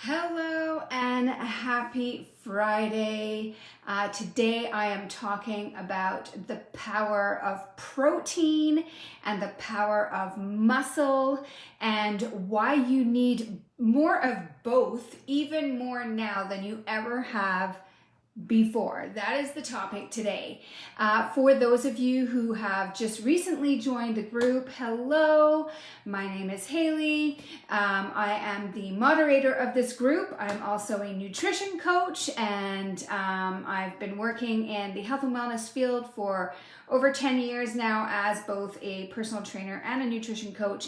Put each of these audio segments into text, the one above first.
Hello and happy Friday. Today I am talking about the power of protein and the power of muscle and why you need more of both, even more now than you ever have before. That is the topic today. For those of you who have just recently joined the group, hello, my name is Haley. I am the moderator of this group. I'm also a nutrition coach, and I've been working in the health and wellness field for over 10 years now as both a personal trainer and a nutrition coach.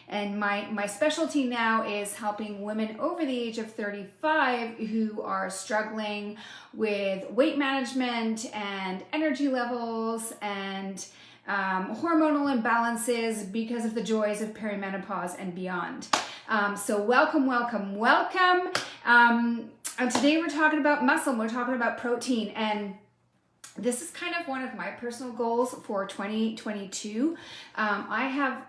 And my specialty now is helping women over the age of 35 who are struggling with weight management and energy levels and hormonal imbalances because of the joys of perimenopause and beyond. So welcome. And today we're talking about muscle, we're talking about protein, and this is kind of one of my personal goals for 2022. I have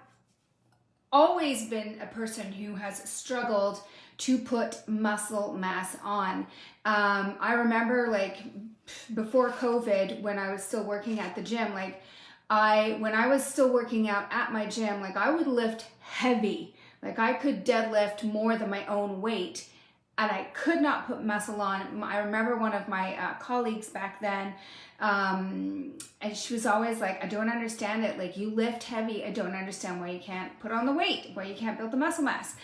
always been a person who has struggled to put muscle mass on. I remember before COVID, when I was still working at the gym, when I was still working out at my gym, I would lift heavy. I could deadlift more than my own weight, and I could not put muscle on. I remember one of my colleagues back then, and she was always like, I don't understand it. You lift heavy. I don't understand why you can't put on the weight, why you can't build the muscle mass.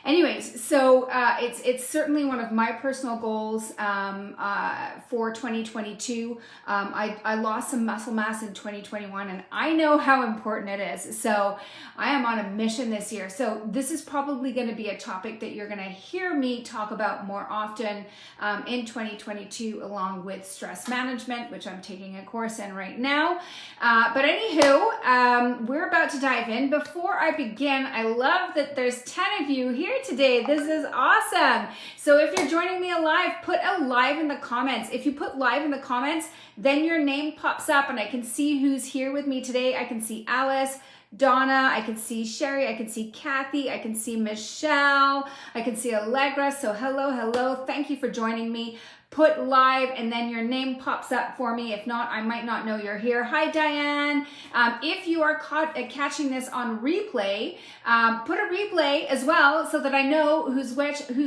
Anyways, so it's certainly one of my personal goals for 2022. I lost some muscle mass in 2021, and I know how important it is. So I am on a mission this year. So this is probably going to be a topic that you're going to hear me talk about more often in 2022, along with stress management, which I'm taking a course in right now. But anywho, we're about to dive in. Before I begin, I love that there's 10 of you here today. This is awesome. So if you're joining me live, put a live in the comments. If you put live in the comments, then your name pops up and I can see who's here with me today. I can see Alice, Donna, I can see Sherry, I can see Kathy, I can see Michelle, I can see Allegra. So hello. Thank you for joining me. Put live and then your name pops up for me. If not, I might not know you're here. Hi, Diane. If you are catching this on replay, put a replay as well so that I know who's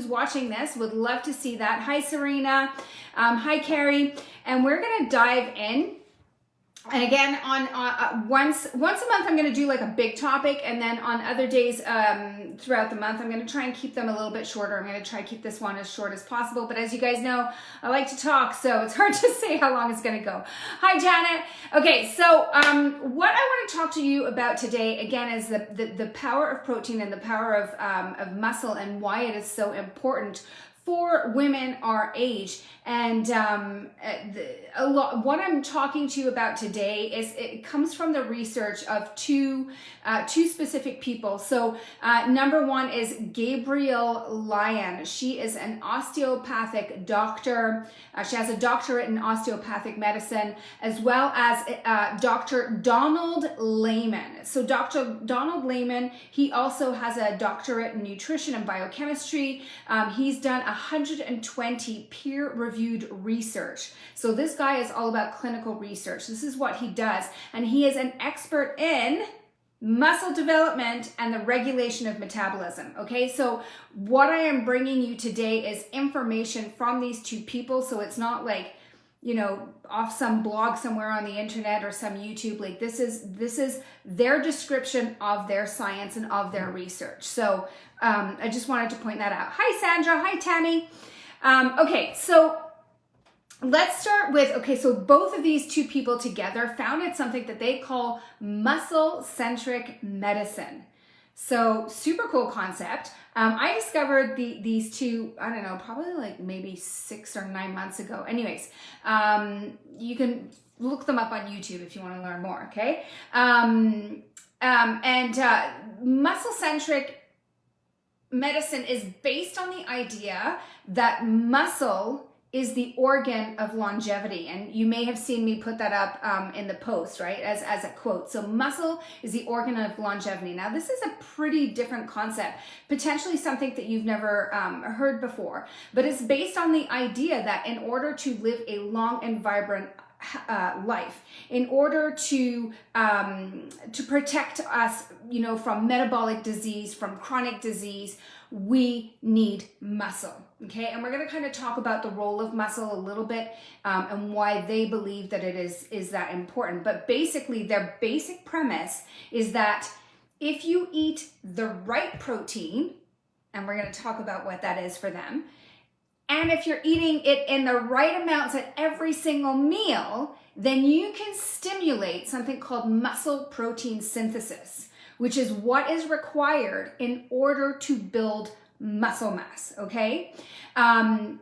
watching this. Would love to see that. Hi, Serena. Hi, Carrie. And we're going to dive in. And again, on once a month, I'm going to do a big topic, and then on other days throughout the month, I'm going to try and keep them a little bit shorter. I'm going to try to keep this one as short as possible. But as you guys know, I like to talk, so it's hard to say how long it's going to go. Hi, Janet. Okay, so what I want to talk to you about today, again, is the power of protein and the power of muscle, and why it is so important for women our age. And what I'm talking to you about today it comes from the research of two specific people. So number one is Gabrielle Lyon. She is an osteopathic doctor. She has a doctorate in osteopathic medicine, as well as Dr. Donald Layman. So Dr. Donald Layman, he also has a doctorate in nutrition and biochemistry. He's done 120 peer-reviewed research. So this guy is all about clinical research. This is what he does. And he is an expert in muscle development and the regulation of metabolism. Okay, so what I am bringing you today is information from these two people. So it's not off some blog somewhere on the internet or some YouTube. This is their description of their science and of their research. So I just wanted to point that out. Hi, Sandra. Hi, Tammy. Okay, so let's start with, so both of these two people together founded something that they call muscle-centric medicine. So super cool concept. I discovered these two, I don't know, probably maybe 6 or 9 months ago. Anyways, you can look them up on YouTube if you want to learn more, okay? Muscle-centric medicine is based on the idea that muscle is the organ of longevity. And you may have seen me put that up in the post, right, as a quote. So muscle is the organ of longevity. Now, this is a pretty different concept, potentially something that you've never heard before, but it's based on the idea that in order to live a long and vibrant life, in order to protect us, from metabolic disease, from chronic disease, we need muscle. Okay, and we're going to kind of talk about the role of muscle a little bit and why they believe that it is that important. But basically, their basic premise is that if you eat the right protein, and we're going to talk about what that is for them, and if you're eating it in the right amounts at every single meal, then you can stimulate something called muscle protein synthesis, which is what is required in order to build muscle mass, okay? And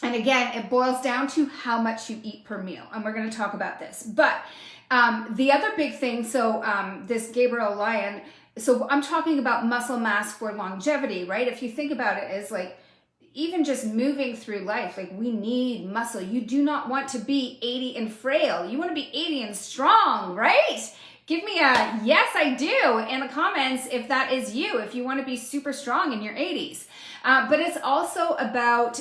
again, it boils down to how much you eat per meal, and we're going to talk about this. But the other big thing, this Gabriel Lyon, so I'm talking about muscle mass for longevity, right? If you think about it as like, even just moving through life, like we need muscle. You do not want to be 80 and frail. You want to be 80 and strong, right? Give me a yes, I do in the comments if that is you, if you want to be super strong in your 80s. But it's also about,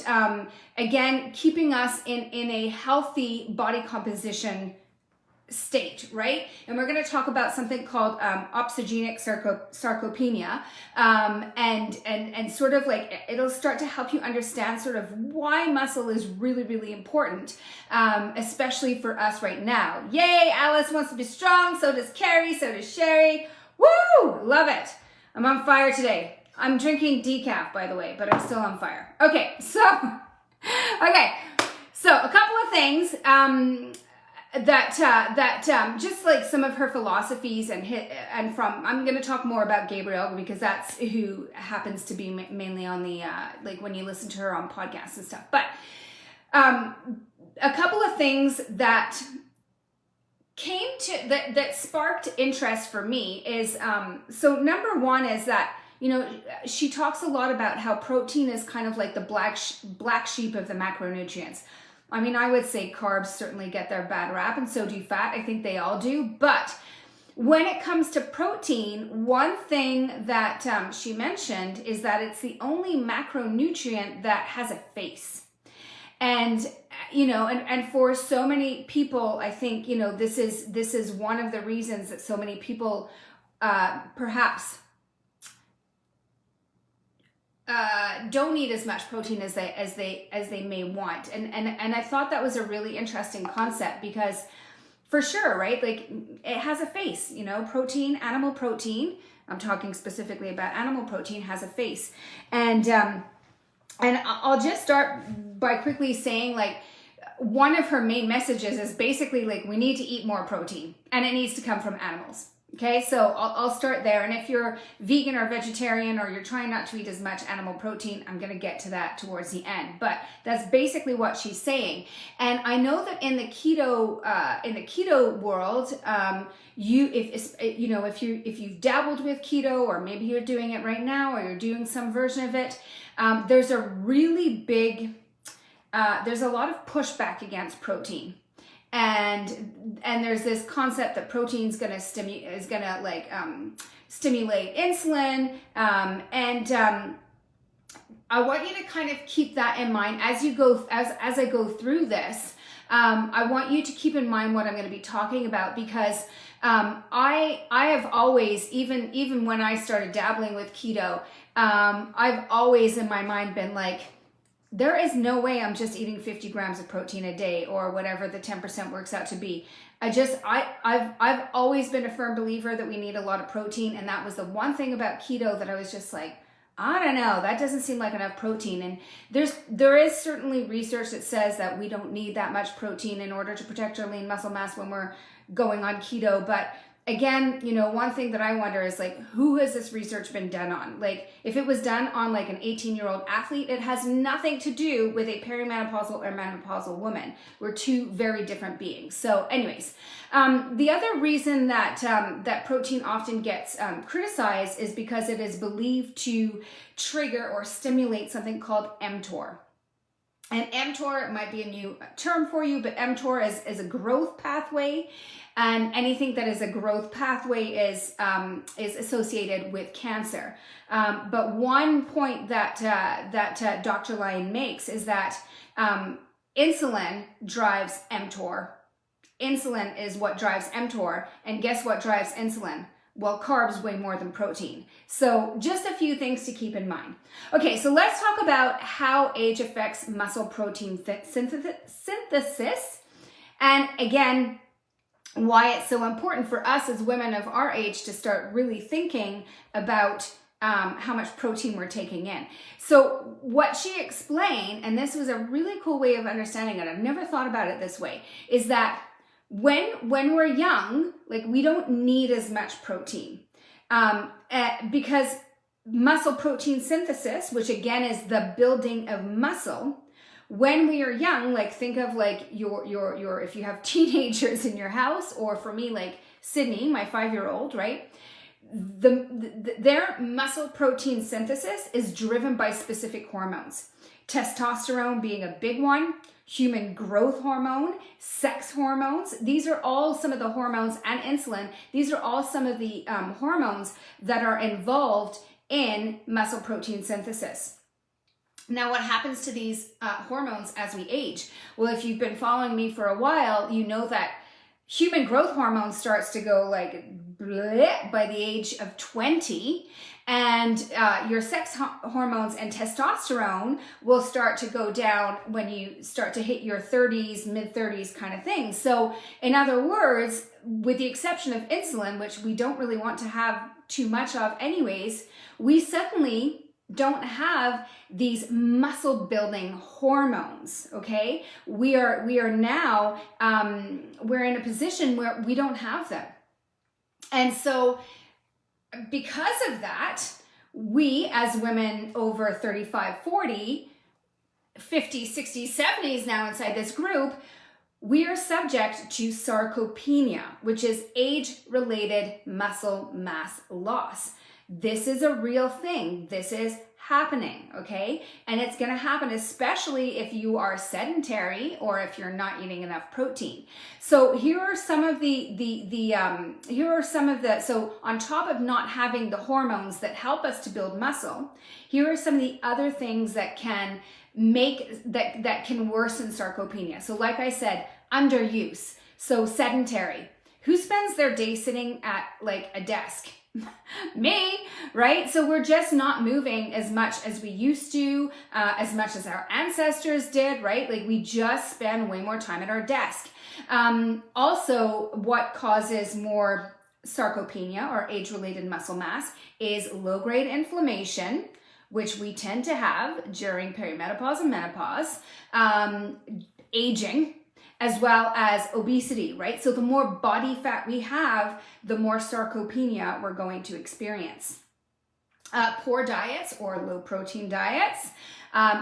again, keeping us in a healthy body composition state, right? And we're going to talk about something called opsogenic sarcopenia, and sort of like it'll start to help you understand sort of why muscle is really, really important, especially for us right now. Yay, Alice wants to be strong, so does Carrie, so does Sherry. Woo! Love it. I'm on fire today. I'm drinking decaf, by the way, but I'm still on fire. Okay, so a couple of things that just like some of her philosophies and from, I'm going to talk more about Gabrielle because that's who happens to be mainly on the like when you listen to her on podcasts and stuff. But a couple of things that came to that sparked interest for me is so number one is that she talks a lot about how protein is kind of like the black sheep of the macronutrients. I mean, I would say carbs certainly get their bad rap, and so do fat. I think they all do. But when it comes to protein, one thing that she mentioned is that it's the only macronutrient that has a face. And, and for so many people, I think, this is one of the reasons that so many people perhaps don't eat as much protein as they may want, and I thought that was a really interesting concept because, for sure, right? Like it has a face, protein, animal protein. I'm talking specifically about animal protein has a face, and I'll just start by quickly saying like one of her main messages is basically like we need to eat more protein, and it needs to come from animals. Okay, so I'll start there. And if you're vegan or vegetarian or you're trying not to eat as much animal protein, I'm going to get to that towards the end. But that's basically what she's saying. And I know that in the keto world, if you've dabbled with keto or maybe you're doing it right now or you're doing some version of it, there's a really big there's a lot of pushback against protein. And there's this concept that protein is gonna stimulate insulin, and I want you to kind of keep that in mind as you go as I go through this. I want you to keep in mind what I'm going to be talking about because I have always, even when I started dabbling with keto, I've always in my mind been like, there is no way I'm just eating 50 grams of protein a day or whatever the 10% works out to be. I've always been a firm believer that we need a lot of protein. And that was the one thing about keto that I was just like, I don't know, that doesn't seem like enough protein. And there is certainly research that says that we don't need that much protein in order to protect our lean muscle mass when we're going on keto. But again, one thing that I wonder is like, who has this research been done on? Like, if it was done on like an 18-year-old athlete, it has nothing to do with a perimenopausal or menopausal woman. We're two very different beings. So anyways, the other reason that protein often gets criticized is because it is believed to trigger or stimulate something called mTOR. And mTOR might be a new term for you, but mTOR is a growth pathway, and anything that is a growth pathway is associated with cancer. But one point that Dr. Lyon makes is that insulin drives mTOR. Insulin is what drives mTOR, and guess what drives insulin? Well, carbs way more than protein. So just a few things to keep in mind. Okay, so let's talk about how age affects muscle protein synthesis. And again, why it's so important for us as women of our age to start really thinking about how much protein we're taking in. So what she explained, and this was a really cool way of understanding it, I've never thought about it this way, is that when we're young, like, we don't need as much protein because muscle protein synthesis, which again is the building of muscle, when we are young, like, think of like your if you have teenagers in your house, or for me, like Sydney, my 5-year-old, right? Their muscle protein synthesis is driven by specific hormones. Testosterone being a big one, human growth hormone, sex hormones. These are all some of the hormones, and insulin. These are all some of the hormones that are involved in muscle protein synthesis. Now, what happens to these hormones as we age? Well, if you've been following me for a while, you know that human growth hormone starts to go like bleh by the age of 20, and your sex hormones and testosterone will start to go down when you start to hit your 30s, mid-30s kind of thing. So in other words, with the exception of insulin, which we don't really want to have too much of anyways, we suddenly don't have these muscle building hormones. Okay, we are now we're in a position where we don't have them, and so because of that, we as women over 35, 40, 50, 60, 70s now inside this group, we are subject to sarcopenia, which is age-related muscle mass loss. This is a real thing. This is happening, okay? And it's going to happen especially if you are sedentary or if you're not eating enough protein. So here are some of so on top of not having the hormones that help us to build muscle, here are some of the other things that can that can worsen sarcopenia. So like I said, underuse. So sedentary. Who spends their day sitting at like a desk? Me, right? So we're just not moving as much as we used to, as much as our ancestors did, right? Like, we just spend way more time at our desk. Also, what causes more sarcopenia or age-related muscle mass is low-grade inflammation, which we tend to have during perimenopause and menopause, aging, as well as obesity, right? So the more body fat we have, the more sarcopenia we're going to experience. Poor diets or low protein diets,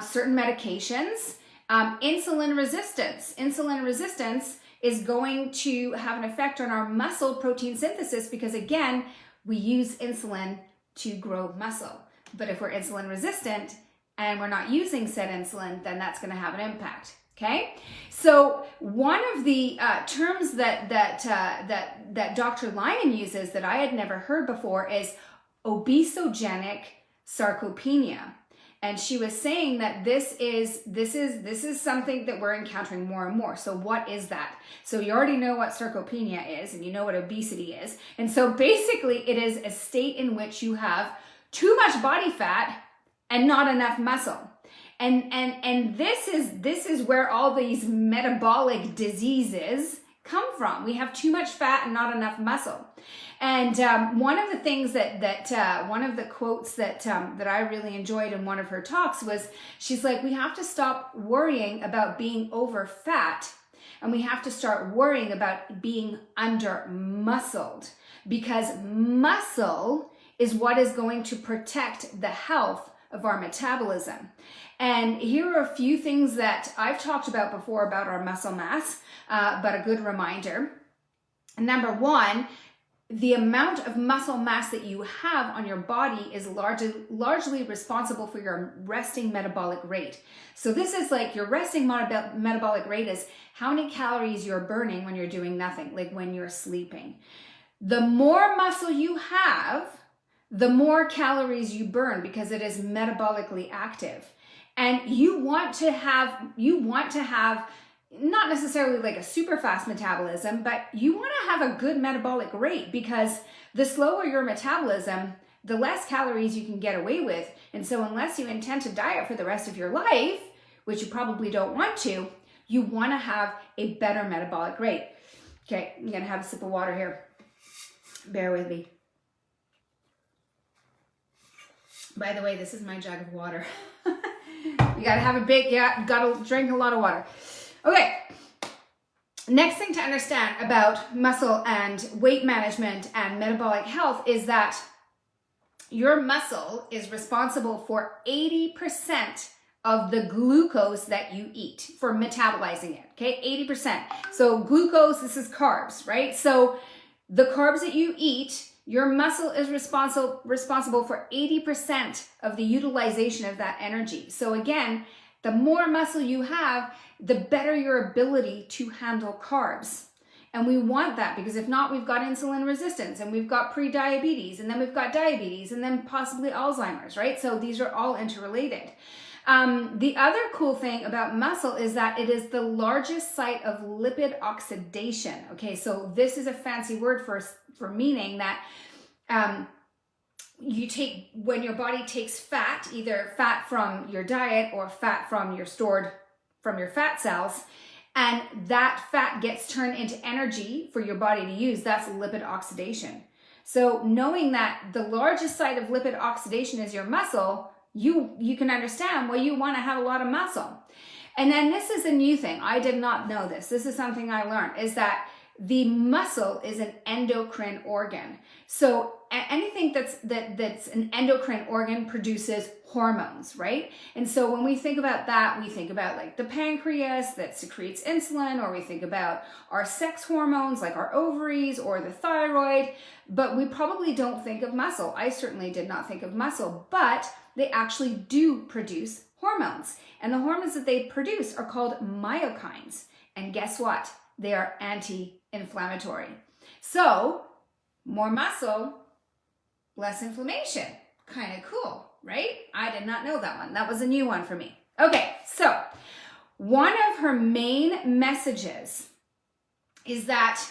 certain medications, insulin resistance. Insulin resistance is going to have an effect on our muscle protein synthesis because, again, we use insulin to grow muscle. But if we're insulin resistant and we're not using said insulin, then that's going to have an impact. Okay, so one of the terms that Dr. Lyon uses that I had never heard before is obesogenic sarcopenia, and she was saying that this is something that we're encountering more and more. So what is that? So you already know what sarcopenia is, and you know what obesity is, and so basically it is a state in which you have too much body fat and not enough muscle. And this is where all these metabolic diseases come from. We have too much fat and not enough muscle. And one of the things one of the quotes that I really enjoyed in one of her talks was, she's like, we have to stop worrying about being over fat, and we have to start worrying about being under muscled, because muscle is what is going to protect the health of our metabolism. And here are a few things that I've talked about before about our muscle mass, but a good reminder. Number one, the amount of muscle mass that you have on your body is largely responsible for your resting metabolic rate. So this is like your resting metabolic rate is how many calories you're burning when you're doing nothing, like when you're sleeping. The more muscle you have, the more calories you burn because it is metabolically active. And you want to have not necessarily like a super fast metabolism, but you want to have a good metabolic rate because the slower your metabolism, the less calories you can get away with. And so unless you intend to diet for the rest of your life, which you probably don't want to, you want to have a better metabolic rate. Okay, I'm going to have a sip of water here. Bear with me. By the way, this is my jug of water. You got to have a big, got to drink a lot of water. Okay, next thing to understand about muscle and weight management and metabolic health is that your muscle is responsible for 80% of the glucose that you eat, for metabolizing it, okay? 80%. So glucose, this is carbs, right? So the carbs that you eat, your muscle is responsible for 80% of the utilization of that energy. So again, the more muscle you have, the better your ability to handle carbs. And we want that because if not, we've got insulin resistance and we've got pre-diabetes and then we've got diabetes and then possibly Alzheimer's, right? So these are all interrelated. The other cool thing about muscle is that it is the largest site of lipid oxidation. Okay, so this is a fancy word for meaning that when your body takes fat, either fat from your diet or fat from your fat cells, and that fat gets turned into energy for your body to use, that's lipid oxidation. So knowing that the largest site of lipid oxidation is your muscle, you can understand why you want to have a lot of muscle. And then this is a new thing. I did not know this. This is something I learned, is that the muscle is an endocrine organ. So anything that's an endocrine organ produces hormones, right? And so when we think about that, we think about like the pancreas that secretes insulin, or we think about our sex hormones like our ovaries or the thyroid, but we probably don't think of muscle. I certainly did not think of muscle, but they actually do produce hormones. And the hormones that they produce are called myokines. And guess what? They are anti-inflammatory. So more muscle, less inflammation. Kind of cool, right? I did not know that one. That was a new one for me. Okay, so one of her main messages is that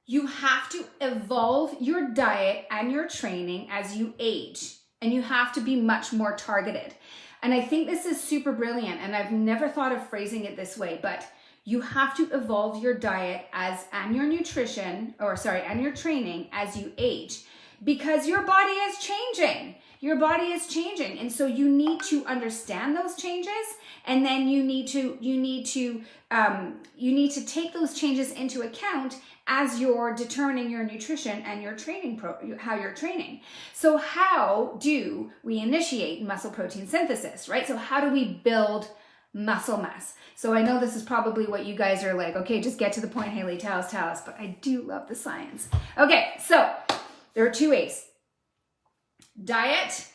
you have to evolve your diet and your training as you age, and you have to be much more targeted. And I think this is super brilliant, and I've never thought of phrasing it this way, but you have to evolve your diet and your training as you age, because your body is changing. Your body is changing. And so you need to understand those changes, and then you need to take those changes into account as you're determining your nutrition and your training, how you're training. So how do we initiate muscle protein synthesis, right? So how do we build muscle mass? So I know this is probably what you guys are like, okay, just get to the point, Haley, tell us, but I do love the science. Okay, so there are two ways: diet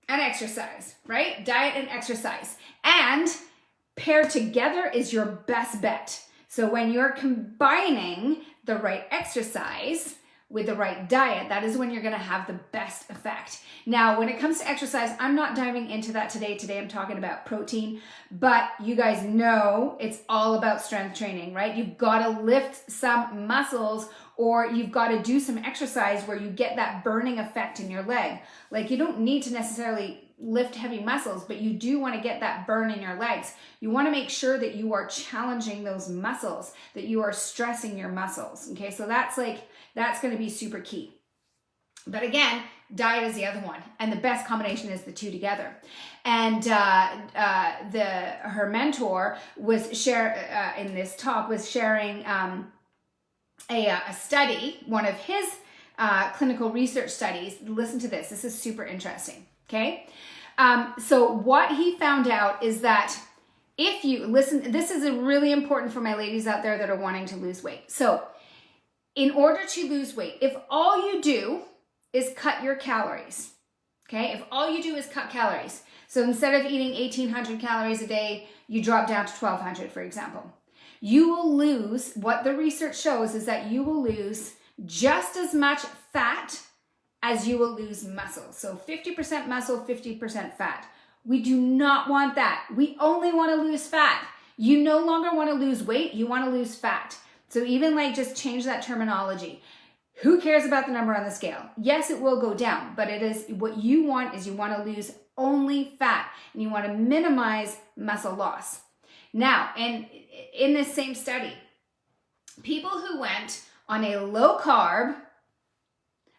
and exercise, right? Diet and exercise. And paired together is your best bet. So when you're combining the right exercise with the right diet, that is when you're going to have the best effect. Now, when it comes to exercise, I'm not diving into that today. Today, I'm talking about protein, but you guys know it's all about strength training, right? You've got to lift some muscles, or you've got to do some exercise where you get that burning effect in your leg. Like, you don't need to necessarily lift heavy muscles, but you do want to get that burn in your legs. You want to make sure that you are challenging those muscles, that you are stressing your muscles. Okay, so that's going to be super key. But again, diet is the other one, and the best combination is the two together. And her mentor was in this talk was sharing a study, one of his clinical research studies. Listen to this. This is super interesting. Okay. So what he found out is that if you listen, this is really important for my ladies out there that are wanting to lose weight. So in order to lose weight, if all you do is cut your calories, okay? If all you do is cut calories, so instead of eating 1,800 calories a day, you drop down to 1,200, for example, you will lose, what the research shows is that you will lose just as much fat as you will lose muscle. So 50% muscle, 50% fat. We do not want that. We only want to lose fat. You no longer want to lose weight, you want to lose fat. So even like just change that terminology. Who cares about the number on the scale? Yes, it will go down, but it is what you want is you want to lose only fat and you want to minimize muscle loss. Now, and in this same study, people who went on a low carb,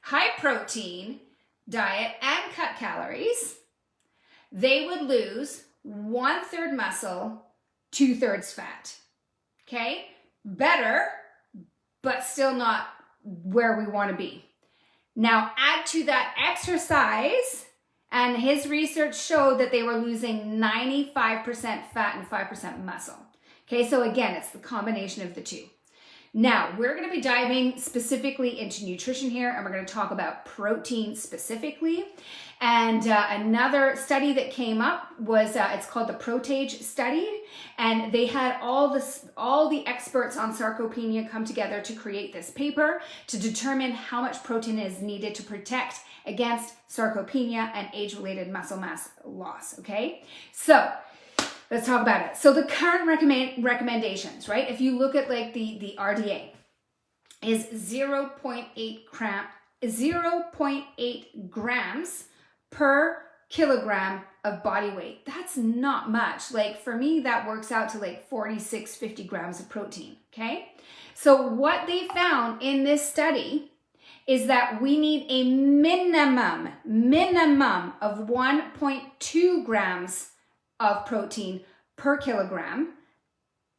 high protein diet and cut calories, they would lose 1/3 muscle, 2/3 fat. Okay? Better, but still not where we want to be. Now add to that exercise, and his research showed that they were losing 95% fat and 5% muscle. Okay, so again, it's the combination of the two. Now, we're going to be diving specifically into nutrition here, and we're going to talk about protein specifically. And another study that came up was, it's called the Protage study, and they had all the experts on sarcopenia come together to create this paper to determine how much protein is needed to protect against sarcopenia and age-related muscle mass loss, okay? So, let's talk about it. So the current recommendations, right? If you look at like the RDA, is 0.8 grams per kilogram of body weight. That's not much. Like for me, that works out to like 46, 50 grams of protein, okay? So what they found in this study is that we need a minimum of 1.2 grams of protein per kilogram,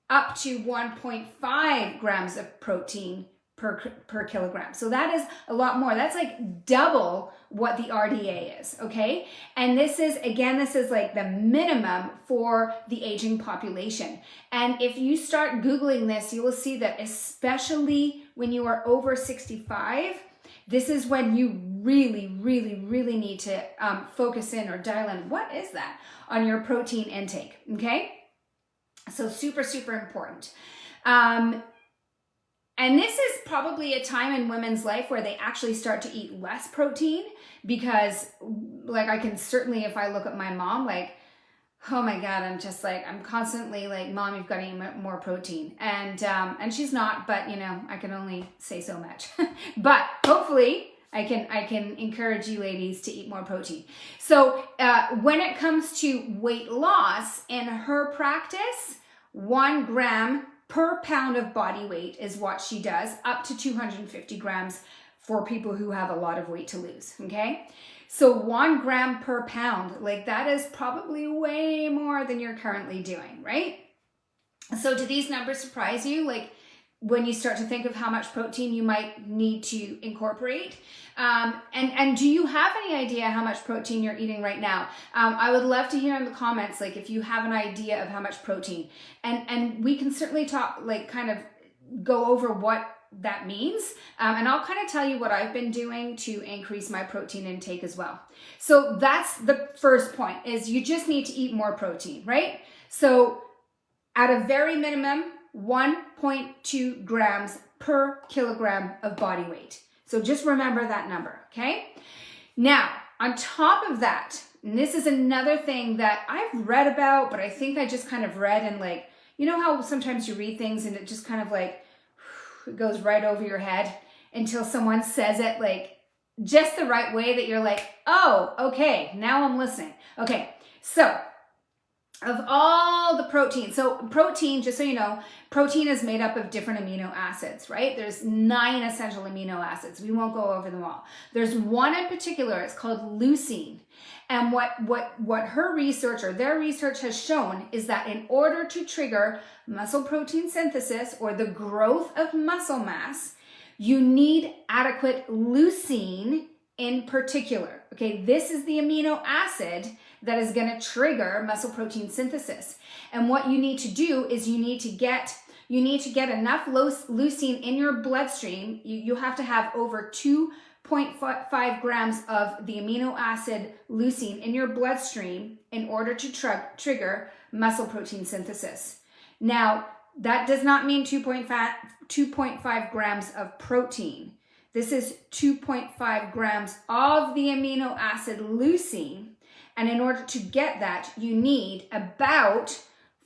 up to 1.5 grams of protein per kilogram. So that is a lot more. That's like double what the RDA is, okay? And this is like the minimum for the aging population. And if you start Googling this, you will see that especially when you are over 65, this is when you really need to focus in or dial in. What is that? On your protein intake, okay? So super important. And this is probably a time in women's life where they actually start to eat less protein, because like I can certainly, if I look at my mom, like, oh my God, I'm constantly like, Mom, you've got to eat more protein. And she's not, but you know, I can only say so much. But hopefully I can encourage you ladies to eat more protein. So when it comes to weight loss, in her practice, 1 gram per pound of body weight is what she does, up to 250 grams for people who have a lot of weight to lose, okay? So 1 gram per pound, like that is probably way more than you're currently doing, right? So do these numbers surprise you? Like when you start to think of how much protein you might need to incorporate? And do you have any idea how much protein you're eating right now? I would love to hear in the comments, like if you have an idea of how much protein, and we can certainly talk, like kind of go over what that means. And I'll kind of tell you what I've been doing to increase my protein intake as well. So that's the first point, is you just need to eat more protein, right? So at a very minimum, 1.2 grams per kilogram of body weight. So just remember that number, okay? Now, on top of that, and this is another thing that I've read about, but I think I just kind of read and like, you know how sometimes you read things and it just kind of like, it goes right over your head until someone says it like just the right way that you're like, oh, okay, now I'm listening. Okay, so of all the protein, so protein, just so you know, protein is made up of different amino acids, right? There's 9 essential amino acids. We won't go over them all. There's one in particular, it's called leucine. And what her research or their research has shown is that in order to trigger muscle protein synthesis or the growth of muscle mass, you need adequate leucine in particular. Okay, this is the amino acid that is going to trigger muscle protein synthesis. And what you need to do is you need to get You need to get enough leucine in your bloodstream. You have to have over 2.5 grams of the amino acid leucine in your bloodstream in order to trigger muscle protein synthesis. Now, that does not mean 2.5 grams of protein. This is 2.5 grams of the amino acid leucine. And in order to get that, you need about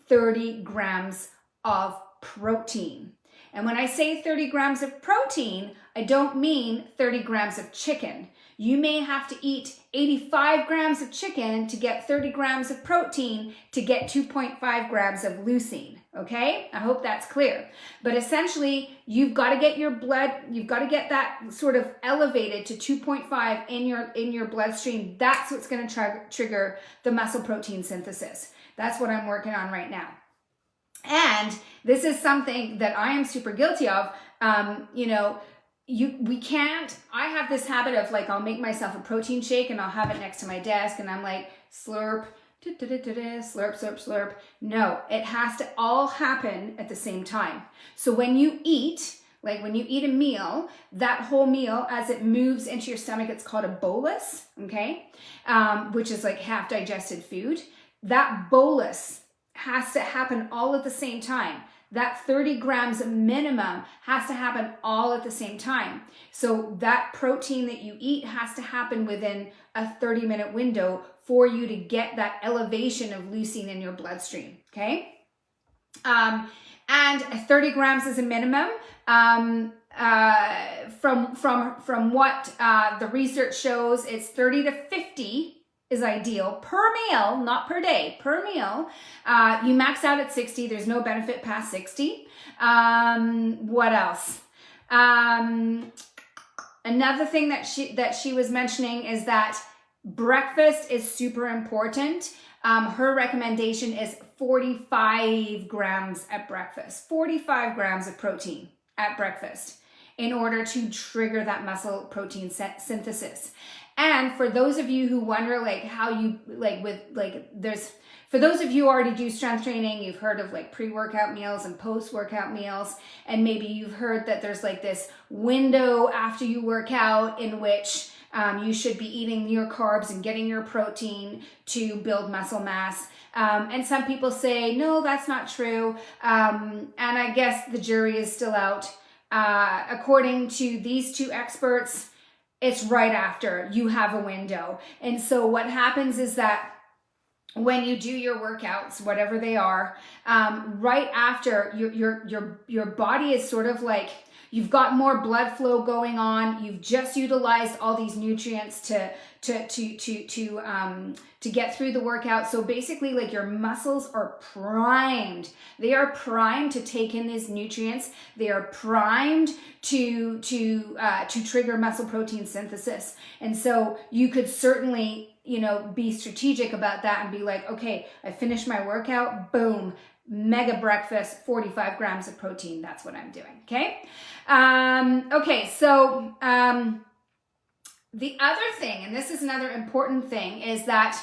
30 grams of protein. And when I say 30 grams of protein, I don't mean 30 grams of chicken. You may have to eat 85 grams of chicken to get 30 grams of protein to get 2.5 grams of leucine, okay? I hope that's clear. But essentially, you've got to get your blood, you've got to get that sort of elevated to 2.5 in your bloodstream. That's what's going to trigger the muscle protein synthesis. That's what I'm working on right now. And this is something that I am super guilty of. I have this habit of like, I'll make myself a protein shake and I'll have it next to my desk and I'm like, slurp, slurp, slurp, slurp. No, it has to all happen at the same time. So when you eat, like when you eat a meal, that whole meal, as it moves into your stomach, it's called a bolus, okay? Which is like half digested food. That bolus has to happen all at the same time. That 30 grams minimum has to happen all at the same time. So that protein that you eat has to happen within a 30-minute window for you to get that elevation of leucine in your bloodstream, okay? And 30 grams is a minimum. From what the research shows, it's 30 to 50 is ideal per meal, not per day, per meal. You max out at 60. There's no benefit past 60. What else? Another thing that she was mentioning is that breakfast is super important. Her recommendation is 45 grams at breakfast, 45 grams of protein at breakfast in order to trigger that muscle protein synthesis. And for those of you who wonder, like, how you, like, with, like, for those of you who already do strength training, you've heard of, like, pre-workout meals and post-workout meals, and maybe you've heard that there's, like, this window after you work out in which you should be eating your carbs and getting your protein to build muscle mass. And some people say, no, that's not true. And I guess the jury is still out. According to these two experts, it's right after you have a window. And so what happens is that when you do your workouts, whatever they are, right after your body is sort of like, you've got more blood flow going on. You've just utilized all these nutrients to get through the workout. So basically, like, your muscles are primed. They are primed to take in these nutrients. They are primed to trigger muscle protein synthesis. And so you could certainly, be strategic about that and be like, okay, I finished my workout, boom, mega breakfast, 45 grams of protein. That's what I'm doing. Okay. So the other thing, and this is another important thing, is that,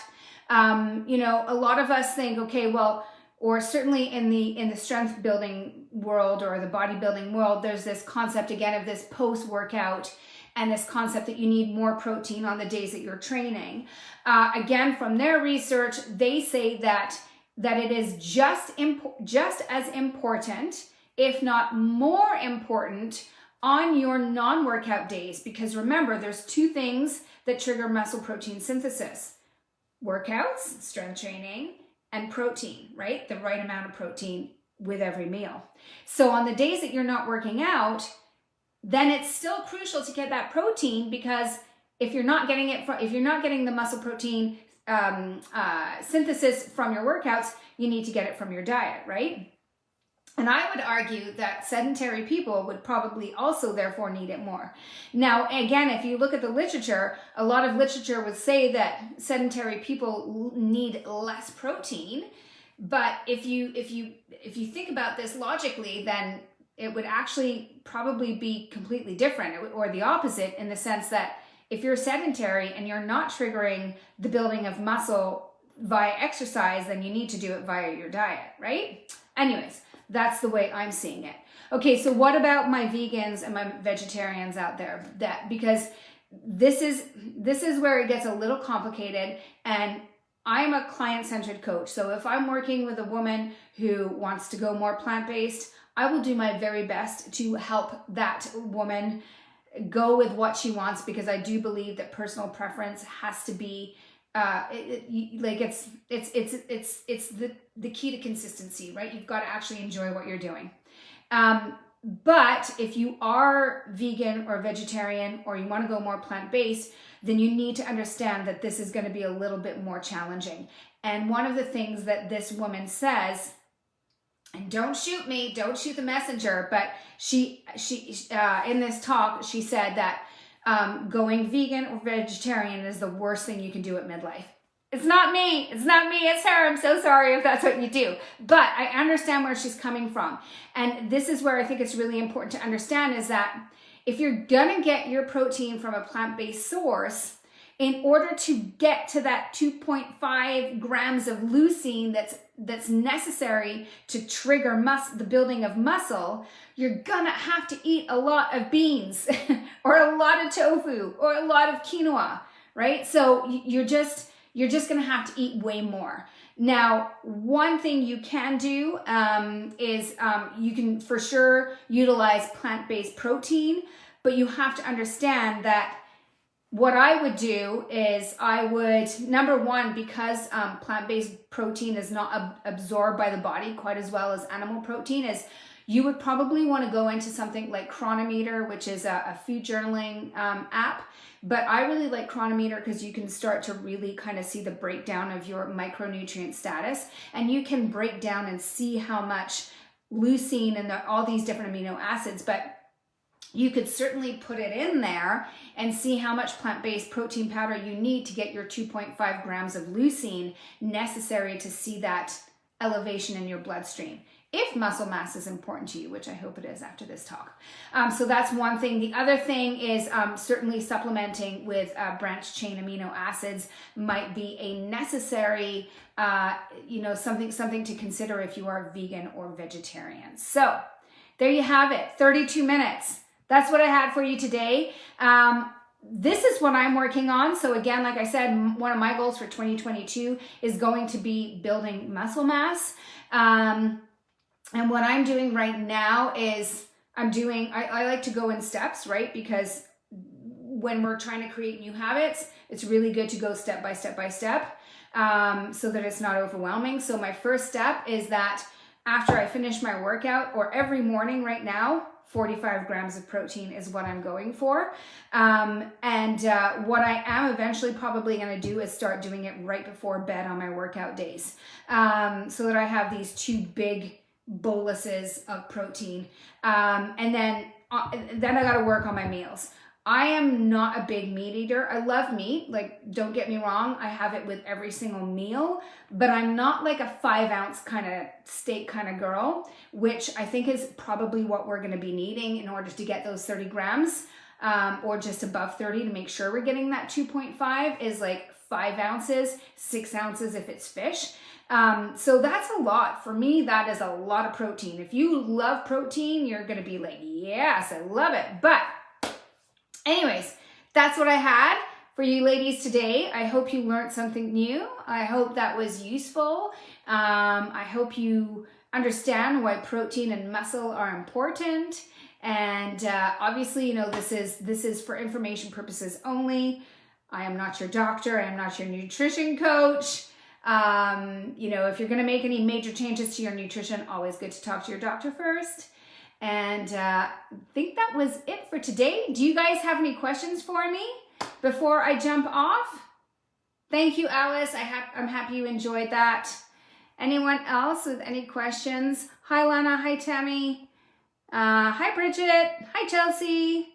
a lot of us think, okay, well, or certainly in the strength building world or the bodybuilding world, there's this concept again of this post-workout and this concept that you need more protein on the days that you're training. Again, from their research, they say that it is just as important, if not more important, on your non-workout days. Because remember, there's two things that trigger muscle protein synthesis: workouts, strength training, and protein, right? The right amount of protein with every meal. So on the days that you're not working out, then it's still crucial to get that protein, because if you're not getting the muscle protein synthesis from your workouts, you need to get it from your diet, right? And I would argue that sedentary people would probably also therefore need it more. Now, again, if you look at the literature, a lot of literature would say that sedentary people need less protein. But if you think about this logically, then it would actually probably be completely different, or the opposite, in the sense that if you're sedentary and you're not triggering the building of muscle via exercise, then you need to do it via your diet, right? Anyways, That's the way I'm seeing it. Okay, so what about my vegans and my vegetarians out there? Because this is where it gets a little complicated, and I'm a client-centered coach. So if I'm working with a woman who wants to go more plant-based, I will do my very best to help that woman go with what she wants, because I do believe that personal preference has to be it's the key to consistency, right? You've got to actually enjoy what you're doing. But if you are vegan or vegetarian, or you want to go more plant-based, then you need to understand that this is going to be a little bit more challenging. And one of the things that this woman says, and don't shoot me, don't shoot the messenger, but she in this talk, she said that going vegan or vegetarian is the worst thing you can do at midlife. It's not me, it's her. I'm so sorry if that's what you do. But I understand where she's coming from. And this is where I think it's really important to understand, is that if you're gonna get your protein from a plant-based source, in order to get to that 2.5 grams of leucine that's necessary to trigger the building of muscle, you're gonna have to eat a lot of beans or a lot of tofu or a lot of quinoa, right? So you're just gonna have to eat way more. Now, one thing you can do is you can for sure utilize plant-based protein, but you have to understand that what I would do is I would, number one, because plant-based protein is not absorbed by the body quite as well as animal protein, is you would probably want to go into something like Chronometer, which is a food journaling app. But I really like Chronometer because you can start to really kind of see the breakdown of your micronutrient status, and you can break down and see how much leucine and all these different amino acids. But you could certainly put it in there and see how much plant-based protein powder you need to get your 2.5 grams of leucine necessary to see that elevation in your bloodstream, if muscle mass is important to you, which I hope it is after this talk. So that's one thing. The other thing is certainly supplementing with branched chain amino acids might be a necessary, something to consider if you are vegan or vegetarian. So there you have it, 32 minutes. That's what I had for you today. This is what I'm working on. So again, like I said, one of my goals for 2022 is going to be building muscle mass. And what I'm doing right now is I like to go in steps, right? Because when we're trying to create new habits, it's really good to go step by step by step so that it's not overwhelming. So my first step is that after I finish my workout, or every morning right now, 45 grams of protein is what I'm going for. What I am eventually probably going to do is start doing it right before bed on my workout days, so that I have these two big boluses of protein. And then I got to work on my meals. I am not a big meat eater. I love meat, like, don't get me wrong. I have it with every single meal, but I'm not like a 5-ounce kind of steak kind of girl, which I think is probably what we're going to be needing in order to get those 30 grams, or just above 30 to make sure we're getting that 2.5 is like 5 ounces, 6 ounces if it's fish. So that's a lot. For me, that is a lot of protein. If you love protein, you're going to be like, yes, I love it. But anyways, that's what I had for you ladies today. I hope you learned something new. I hope that was useful. I hope you understand why protein and muscle are important. And obviously, this is for information purposes only. I am not your doctor. I am not your nutrition coach. If you're going to make any major changes to your nutrition, always good to talk to your doctor first. And I think that was it for today. Do you guys have any questions for me before I jump off? Thank you, Alice. I'm happy you enjoyed that. Anyone else with any questions? Hi, Lana. Hi, Tammy. Hi, Bridget. Hi, Chelsea.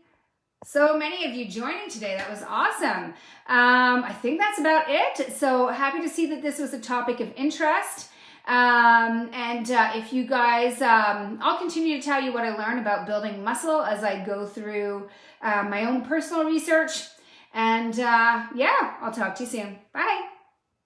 So many of you joining today. That was awesome. I think that's about it. So happy to see that this was a topic of interest. If you guys, I'll continue to tell you what I learned about building muscle as I go through my own personal research. And I'll talk to you soon. Bye.